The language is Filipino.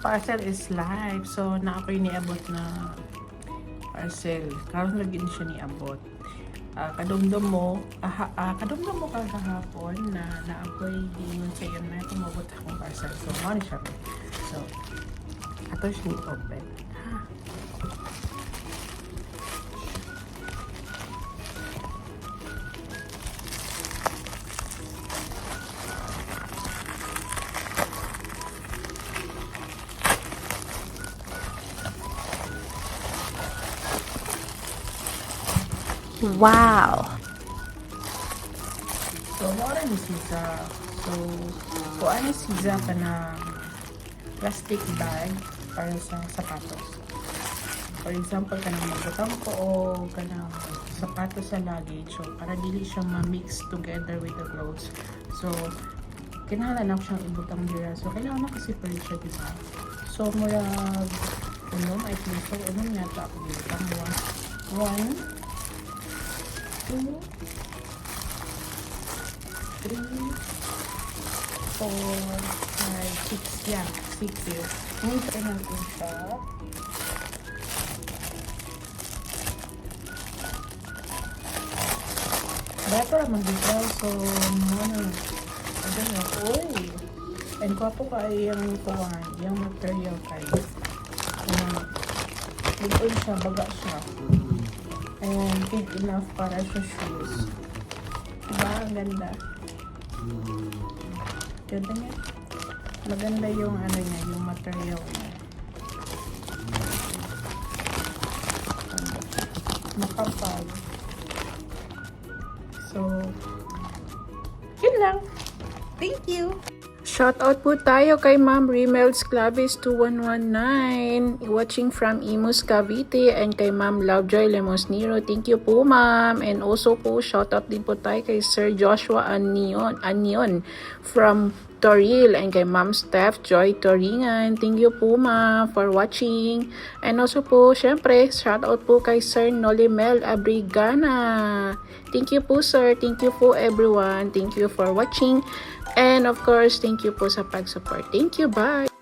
Parcel is live. So, na ako'y niabot na parcel. Karon lagi ni siya niabot. Kadumdum mo kahapon na ako'y giingon sa iyo na tumabot akong parcel. So, mo ni siya. So, ato siya ni-open. Wow! So, mora ni siya. So, kung ano siya ka na plastic bag para sa sapatos. For example, kanang magbutang ko o kanang sapatos sa luggage. So, para dili siya ma-mix together with the clothes. So, kinahanglan ako siyang ibutang dira. So, kailangan ako separate siya, diba? So, mura I think so. Nga ito ako ibutang mo. 1, 2, 3, 4, 5, 6. Yeah, 6 here. Ngayon try natin siya. Bato naman dito. So, uy! And kwapo ka yung kuwan, yung material kayo. Doon siya, baga siya. And big enough para sa shoes. Diba? Ang ganda. Ganda niya. Maganda yung ano niya, yung material niya. Makapal. So, yun lang. Thank you! Shoutout po tayo kay Ma'am Rimels Clavis 2119 watching from Imus Cavite and kay Ma'am Lovejoy Lemosniro. Thank you po ma'am. And also po shoutout din po tayo kay Sir Joshua Anion from Toril and kay Ma'am Steph Joy Toringan. Thank you po ma'am for watching. And also po syempre shoutout po kay Sir Nolimel Abrigana. Thank you po sir. Thank you po everyone. Thank you for watching. And of course, thank you po sa pag-support. Thank you. Bye!